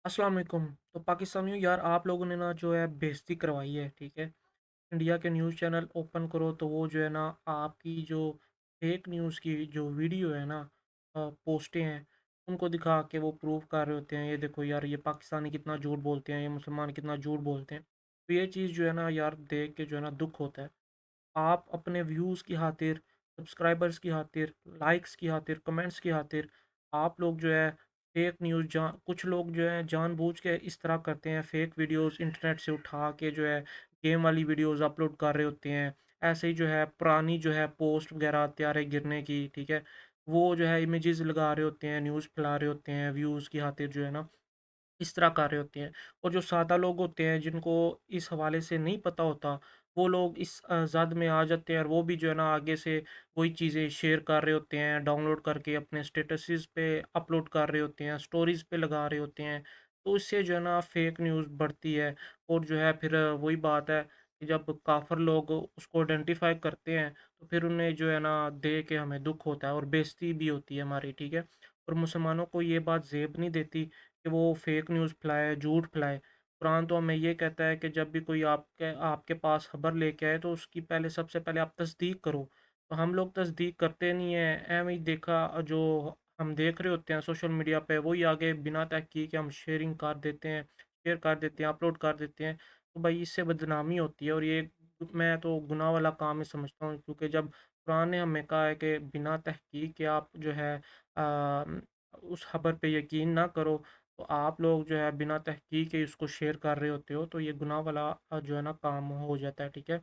अस्सलाम वालेकुम। तो पाकिस्तानियों यार आप लोगों ने ना जो है बेइज़्ज़ती करवाई है, ठीक है? इंडिया के न्यूज़ चैनल ओपन करो तो वो जो है ना आपकी जो फेक न्यूज़ की जो वीडियो है ना पोस्टें हैं, उनको दिखा के वो प्रूव कर रहे होते हैं, ये देखो यार ये पाकिस्तानी कितना झूठ बोलते हैं, ये मुसलमान कितना झूठ बोलते हैं। तो ये चीज़ जो है ना यार देख के जो है ना दुःख होता है। आप अपने व्यूज़ की खातिर, सब्सक्राइबर्स की खातिर, लाइक्स की खातिर, कमेंट्स की खातिर आप लोग जो है फेक न्यूज़ कुछ लोग जो है जानबूझ के इस तरह करते हैं, फेक वीडियोज़ इंटरनेट से उठा के जो है गेम वाली वीडियोज़ अपलोड कर रहे होते हैं। ऐसे ही जो है पुरानी जो है पोस्ट वगैरह आती आ रही गिरने की, ठीक है? वो जो है इमेजेस लगा रहे होते हैं, न्यूज़ फैला रहे होते हैं, व्यूज़ की खातिर जो है ना इस तरह कर रहे होते हैं। और जो सादा लोग होते हैं जिनको इस हवाले से नहीं पता होता, वो लोग इस ज़द में आ जाते हैं और वो भी जो है ना आगे से वही चीज़ें शेयर कर रहे होते हैं, डाउनलोड करके अपने स्टेटसेस पे अपलोड कर रहे होते हैं, स्टोरीज़ पे लगा रहे होते हैं। तो इससे जो है ना फेक न्यूज़ बढ़ती है और जो है फिर वही बात है कि जब काफ़िर लोग उसको आइडेंटिफ़ाई करते हैं, तो फिर उन्हें जो है ना देख के हमें दुःख होता है और बेइज़्ज़ती भी होती है हमारी, ठीक है? और मुसलमानों को ये बात ज़ेब नहीं देती कि वो फेक न्यूज़ फैलाए, झूठ फैलाए। कुरान तो हमें ये कहता है कि जब भी कोई आपके आपके पास खबर लेके आए तो उसकी पहले सबसे पहले आप तस्दीक करो। तो हम लोग तस्दीक करते नहीं हैं, ऐवें ही देखा जो हम देख रहे होते हैं सोशल मीडिया पे वही आगे बिना तहकीक के हम शेयरिंग कर देते हैं, शेयर कर देते हैं, अपलोड कर देते हैं। तो भाई इससे बदनामी होती है और ये मैं तो गुनाह वाला काम ही समझता हूँ क्योंकि जब कुरान ने हमें कहा है कि बिना तहकीक के आप जो है उस खबर पे यकीन ना करो, तो आप लोग जो है बिना तहकीक के उसको शेयर कर रहे होते हो, तो ये गुनाह वाला जो है ना काम हो जाता है, ठीक है?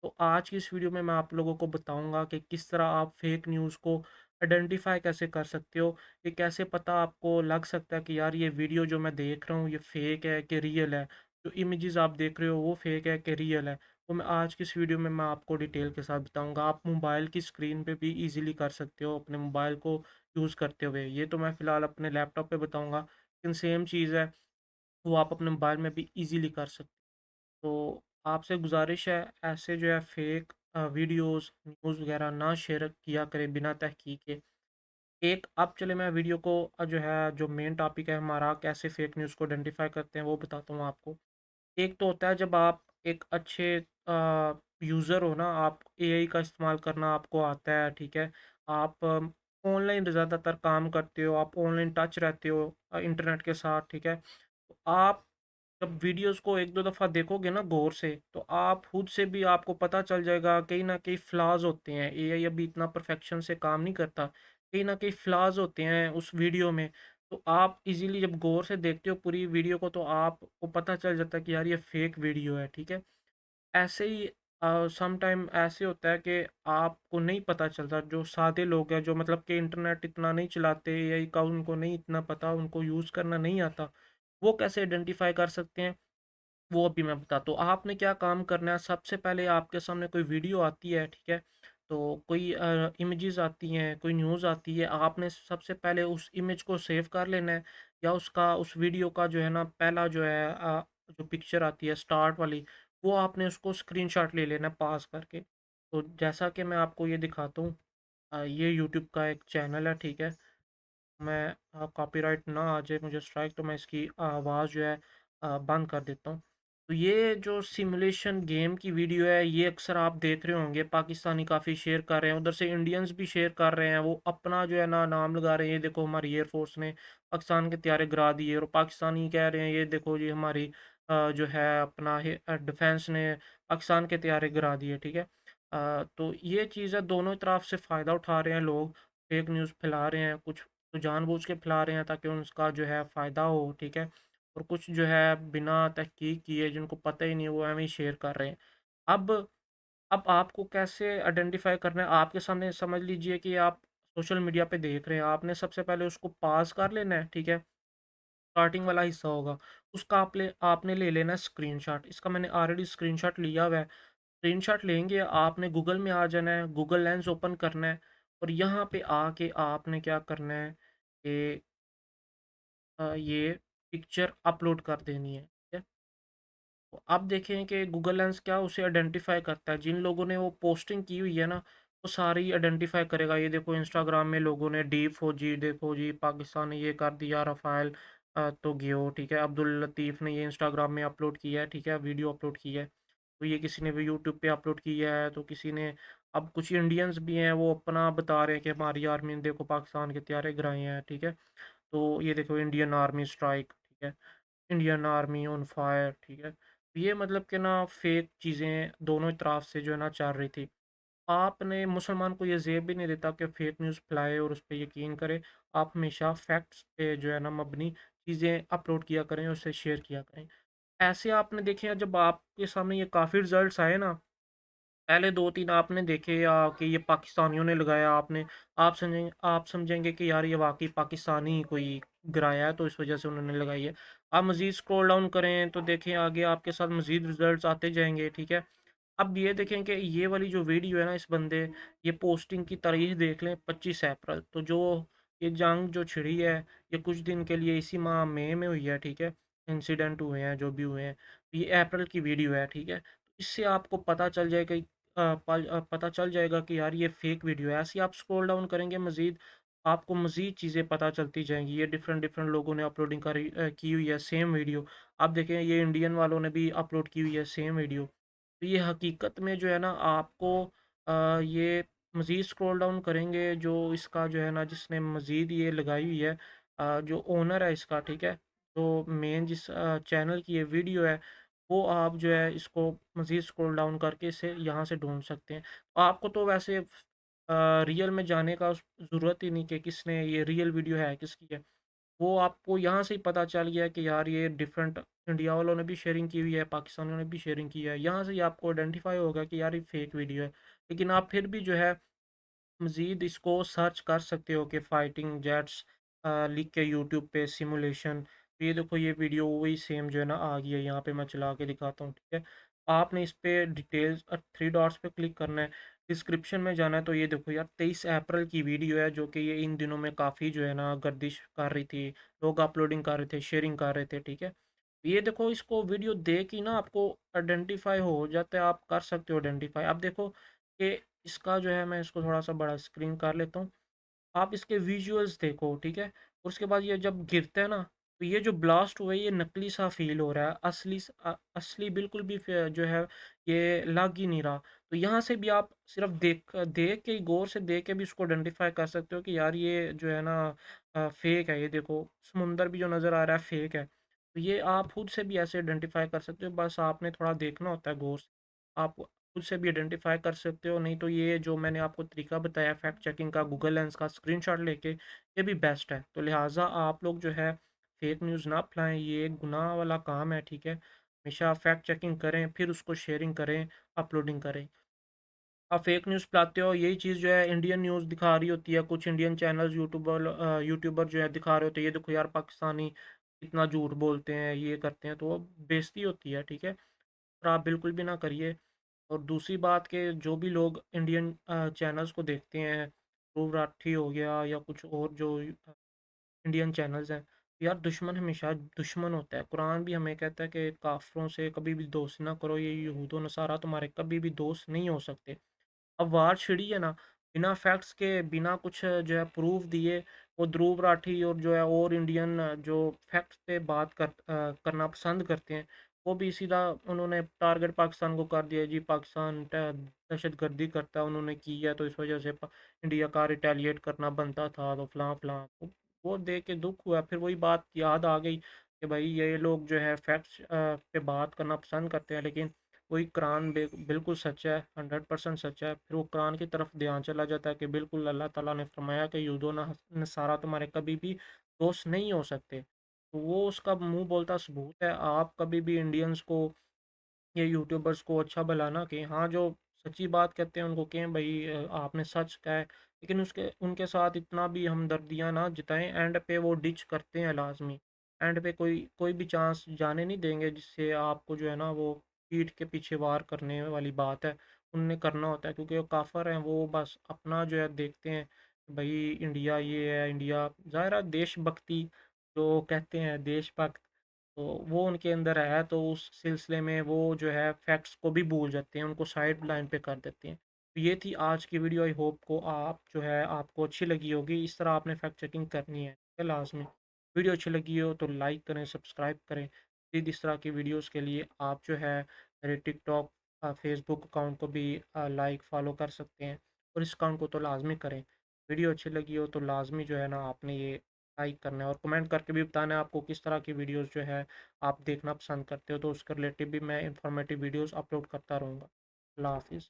तो आज की इस वीडियो में मैं आप लोगों को बताऊँगा कि किस तरह आप फेक न्यूज़ को आइडेंटिफ़ाई कैसे कर सकते हो, ये कैसे पता आपको लग सकता है कि यार ये वीडियो जो मैं देख रहा हूँ ये फेक है कि रियल है, जो इमेजेस आप देख रहे हो वो फेक है कि रियल है। तो मैं आज की इस वीडियो में मैं आपको डिटेल के साथ बताऊँगा। आप मोबाइल की स्क्रीन पे भी ईज़िली कर सकते हो अपने मोबाइल को यूज़ करते हुए। ये तो मैं फ़िलहाल अपने लैपटॉप पे बताऊँगा, लेकिन सेम चीज़ है, वो आप अपने मोबाइल में भी ईज़िली कर सकते हो। तो आपसे गुज़ारिश है, ऐसे जो है फ़ेक वीडियोज़, न्यूज़ वग़ैरह ना शेयर किया करें बिना तहकीक के। अब चले मैं वीडियो को जो है, जो मेन टॉपिक है हमारा, कैसे फ़ेक न्यूज़ को आइडेंटिफ़ाई करते हैं, वो बताता हूँ आपको। एक तो होता है जब आप एक अच्छे यूज़र हो ना, आप एआई का इस्तेमाल करना आपको आता है, ठीक है? आप ऑनलाइन ज़्यादातर काम करते हो, आप ऑनलाइन टच रहते हो इंटरनेट के साथ, ठीक है? तो आप जब वीडियोज़ को 1-2 दफ़ा देखोगे ना गौर से, तो आप खुद से भी आपको पता चल जाएगा कहीं न कहीं फ्लॉज़ होते हैं। एआई अभी इतना परफ़ेक्शन से काम नहीं करता। कहीं न कहीं फ्लॉज़ होते हैं उस वीडियो में। तो आप इज़िली जब गौर से देखते हो पूरी वीडियो को तो आपको पता चल जाता है कि यार ये फेक वीडियो है, ठीक है? ऐसे ही सम टाइम ऐसे होता है कि आपको नहीं पता चलता, जो सादे लोग हैं जो मतलब कि इंटरनेट इतना नहीं चलाते, एआई का उनको नहीं इतना पता, उनको यूज़ करना नहीं आता, वो कैसे आइडेंटिफ़ाई कर सकते हैं? वो अभी मैं बताता हूँ। आपने क्या काम करना है, सबसे पहले आपके सामने कोई वीडियो आती है, ठीक है? तो कोई इमेजेस आती हैं, कोई न्यूज़ आती है, आपने सबसे पहले उस इमेज को सेव कर लेना है या उस वीडियो का जो है ना पहला जो है जो पिक्चर आती है स्टार्ट वाली, वो आपने उसको स्क्रीनशॉट ले लेना है पास करके। तो जैसा कि मैं आपको ये दिखाता हूँ, ये यूट्यूब का एक चैनल है, ठीक है? मैं कॉपीराइट ना आ जाए मुझे स्ट्राइक, तो मैं इसकी आवाज़ जो है बंद कर देता हूँ। तो ये जो सिमुलेशन गेम की वीडियो है, ये अक्सर आप देख रहे होंगे पाकिस्तानी काफ़ी शेयर कर रहे हैं, उधर से इंडियंस भी शेयर कर रहे हैं। वो अपना जो है ना नाम लगा रहे हैं, ये देखो हमारी एयर फ़ोर्स ने पाकिस्तान के हथियारे गिरा दिए, और पाकिस्तानी कह रहे हैं ये देखो जी हमारी जो है अपना डिफेंस ने पाकिस्तान के हथियारे गिरा दिए, ठीक है? तो ये चीज़ है, दोनों तरफ से फ़ायदा उठा रहे हैं लोग, फेक न्यूज़ फैला रहे हैं, कुछ तो जानबूझ के फैला रहे हैं ताकि उनका जो है फ़ायदा हो, ठीक है? और कुछ जो है बिना तहकीक किए जिनको पता ही नहीं है वो ऐवें ही शेयर कर रहे हैं। अब अब आपको कैसे आइडेंटिफ़ाई करना है, आपके सामने समझ लीजिए कि आप सोशल मीडिया पे देख रहे हैं, आपने सबसे पहले उसको पॉज़ कर लेना है, ठीक है? स्टार्टिंग वाला हिस्सा होगा, उसका आपने ले लेना है स्क्रीनशॉट। इसका मैंने ऑलरेडी स्क्रीनशॉट लिया हुआ है। स्क्रीनशॉट लेंगे, आपने गूगल में आ जाना है, गूगल लेंस ओपन करना है और यहाँ पे आके आपने क्या करना है कि ये पिक्चर अपलोड कर देनी है, ठीक है? तो अब देखें कि गूगल लेंस क्या उसे आइडेंटिफ़ाई करता है, जिन लोगों ने वो पोस्टिंग की हुई है ना, वो सारी आइडेंटिफ़ाई करेगा। ये देखो इंस्टाग्राम में लोगों ने डी फौजी देखो जी पाकिस्तान ने ये कर दिया, राफ़ेल तो गियो, ठीक है। अब्दुल लतीफ़ ने ये इंस्टाग्राम में अपलोड किया है, ठीक है, वीडियो अपलोड की है। तो ये किसी ने भी यूट्यूब पे अपलोड किया है, तो किसी ने, अब कुछ इंडियंस भी हैं वो अपना बता रहे हैं कि हमारी आर्मी ने देखो पाकिस्तान के हथियारे गिराए हैं, ठीक है। तो ये देखो इंडियन आर्मी स्ट्राइक, ठीक है, इंडियन आर्मी ऑन फायर, ठीक है। ये मतलब कि ना फेक चीज़ें दोनों तरफ से जो है ना चल रही थी। आपने मुसलमान को ये ज़ेब भी नहीं देता कि फेक न्यूज़ फैलाए और उस पे यकीन करे। आप हमेशा फैक्ट्स पे जो है ना मबनी चीज़ें अपलोड किया करें और उसे शेयर किया करें। ऐसे आपने देखे हैं जब आपके सामने ये काफ़ी रिज़ल्ट्स आए ना, पहले 2-3 आपने देखे कि ये पाकिस्तानियों ने लगाया, आप समझेंगे कि यार ये वाक़ई पाकिस्तानी कोई गिराया है तो इस वज़ह से उन्होंने लगाई है। आप मज़ीद स्क्रॉल डाउन करें तो देखें आगे आपके साथ मज़ीद रिज़ल्ट्स आते जाएँगे, ठीक है। अब ये देखें कि ये वाली जो वीडियो है ना इस बंदे, ये पोस्टिंग की तारीख देख लें 25 अप्रैल, तो जो ये जंग जो छिड़ी है, ये कुछ दिन के लिए इसी माह मई में हुई है, ठीक है। इंसिडेंट हुए हैं जो भी हुए हैं, तो ये अप्रैल की वीडियो है, ठीक है। इससे आपको पता चल जाएगा पता चल जाएगा कि यार ये फेक वीडियो है। ऐसे ही आप स्क्रॉल डाउन करेंगे मज़ीद, आपको मज़ीद चीज़ें पता चलती जाएँगी। ये डिफरेंट डिफरेंट लोगों ने अपलोडिंग की हुई है सेम वीडियो। आप देखें ये इंडियन वालों ने भी अपलोड की हुई है सेम वीडियो। तो ये हकीकत में जो है ना आपको ये मज़ीद स्क्रॉल डाउन करेंगे, जो इसका जो है ना जिसने मज़ीद ये लगाई हुई है, जो ओनर है इसका, ठीक है, तो मेन जिस चैनल की ये वीडियो है, वो आप जो है इसको मज़ीद स्क्रॉल डाउन करके इसे यहाँ से ढूँढ सकते हैं। आपको तो वैसे रियल में जाने का ज़रूरत ही नहीं कि किसने ये रियल वीडियो है किसकी है। वो आपको यहाँ से ही पता चल गया कि यार ये डिफरेंट इंडिया वालों ने भी शेयरिंग की हुई है, पाकिस्तानियों ने भी शेयरिंग की है। यहाँ से ही आपको आइडेंटिफ़ाई होगा कि यार ये फेक वीडियो है। लेकिन आप फिर भी जो है मज़ीद इसको सर्च कर सकते हो कि फाइटिंग जेट्स लिख के यूट्यूब पे सिमुलेशन, तो ये देखो ये वीडियो वही सेम जो है ना आ गई है, यहाँ पे मैं चला के दिखाता हूँ, ठीक है। आपने इस पे डिटेल्स 3 डॉट्स पे क्लिक करना है, डिस्क्रिप्शन में जाना है, तो ये देखो यार 23 अप्रैल की वीडियो है जो कि ये इन दिनों में काफ़ी जो है ना गर्दिश कर रही थी, लोग अपलोडिंग कर रहे थे, शेयरिंग कर रहे थे, ठीक है। ये देखो इसको वीडियो देख ही ना आपको आइडेंटिफ़ाई हो जाता है, आप कर सकते हो आइडेंटिफ़ाई। आप देखो कि इसका जो है मैं इसको थोड़ा-सा बड़ा स्क्रीन कर लेता हूँ। आप इसके विजुअल्स देखो, ठीक है? और उसके बाद ये जब गिरता है ना, तो ये जो ब्लास्ट हुआ है ये नकली सा फ़ील हो रहा है, असली बिल्कुल भी जो है ये लग ही नहीं रहा। तो यहाँ से भी आप सिर्फ़ देख देख के ही गौर से देख के भी इसको आइडेंटिफ़ाई कर सकते हो कि यार ये जो है ना फ़ेक है, ये देखो समुंदर भी जो नज़र आ रहा है फ़ेक है। तो ये आप खुद से भी ऐसे आइडेंटिफ़ाई कर सकते हो, बस आपने थोड़ा देखना होता है गौर से। आप खुद से भी आइडेंटिफ़ाई कर सकते हो, नहीं तो ये जो मैंने आपको तरीका बताया फैक्ट चेकिंग का, गूगल लेंस का स्क्रीनशॉट लेके, ये भी बेस्ट है। तो लिहाज़ा आप लोग जो है फेक न्यूज़ ना फैलाएँ, ये एक गुनाह वाला काम है, ठीक है? हमेशा फैक्ट चेकिंग करें, फिर उसको शेयरिंग करें, अपलोडिंग करें। आप फेक न्यूज़ फैलाते हो, यही चीज़ जो है इंडियन न्यूज़ दिखा रही होती है, कुछ इंडियन चैनल्स यूट्यूबर जो है दिखा रहे होते हैं, ये देखो यार पाकिस्तानी इतना झूठ बोलते हैं, ये करते हैं, तो वो बेइज़्ज़ती होती है, ठीक है? और आप बिल्कुल भी ना करिए। और दूसरी बात कि जो भी लोग इंडियन चैनल्स को देखते हैं, ध्रुव राठी हो गया या कुछ और जो इंडियन चैनल्स हैं, यार दुश्मन हमेशा दुश्मन होता है। कुरान भी हमें कहता है कि काफ़िरों से कभी भी दोस्ती ना करो, ये यहूद व नसारा तुम्हारे कभी भी दोस्त नहीं हो सकते। अब वार छिड़ी है ना, बिना फैक्ट्स के, बिना कुछ जो है प्रूफ दिए, वो ध्रुव राठी और जो है और इंडियन जो फैक्ट्स पे बात करना पसंद करते हैं, वो भी सीधा उन्होंने टारगेट पाकिस्तान को कर दिया जी, पाकिस्तान दहशतगर्दी करता है, उन्होंने की है तो इस वजह से इंडिया का रिटेलिएट करना बनता था, तो फलां फलां। वो देख के दुख हुआ, फिर वही बात याद आ गई कि भाई ये लोग जो है फैक्ट्स पे बात करना पसंद करते हैं, लेकिन वही कुरान बिल्कुल सच है, 100% सच है। फिर वो कुरान की तरफ ध्यान चला जाता है कि बिल्कुल अल्लाह ताला ने फरमाया कि यहूद व नसारा तुम्हारे कभी भी दोस्त नहीं हो सकते। तो वो उसका मुँह बोलता सबूत है। आप कभी भी इंडियंस को, ये यूट्यूबर्स को अच्छा भला ना कहें। हाँ, जो सच्ची बात कहते हैं उनको कहें भई आपने सच कहा है, लेकिन उसके उनके साथ इतना भी हमदर्दियाँ ना जताएँ, एंड पे वो डिच करते हैं लाज़मी। एंड पे कोई कोई भी चांस जाने नहीं देंगे जिससे आपको जो है ना वो पीठ के पीछे वार करने वाली बात है, उनने करना होता है क्योंकि वो काफ़िर हैं, वो बस अपना जो है देखते हैं, भई इंडिया ये है, इंडिया ज़ाहिर है देशभक्ति जो कहते हैं देशभक्त, तो वो उनके अंदर है, तो उस सिलसिले में वो जो है फैक्ट्स को भी भूल जाते हैं, उनको साइड लाइन पे कर देते हैं। तो ये थी आज की वीडियो, आई होप को आप जो है आपको अच्छी लगी होगी। इस तरह आपने फैक्ट चेकिंग करनी है लाज़मी। वीडियो अच्छी लगी हो तो लाइक करें, सब्सक्राइब करें। इस तरह की वीडियोज़ के लिए आप जो है मेरे टिकटॉक फेसबुक अकाउंट को भी लाइक फ़ॉलो कर सकते हैं, और इस अकाउंट को तो लाज़मी करें। वीडियो अच्छी लगी हो तो लाज़मी जो है ना आपने ये लाइक करना है, और कमेंट करके भी बताना है आपको किस तरह की वीडियोज़ जो है आप देखना पसंद करते हो, तो उसके रिलेटेड भी मैं इन्फॉर्मेटिव वीडियोज़ अपलोड करता रहूँगा। अल्लाह हाफ़िज़।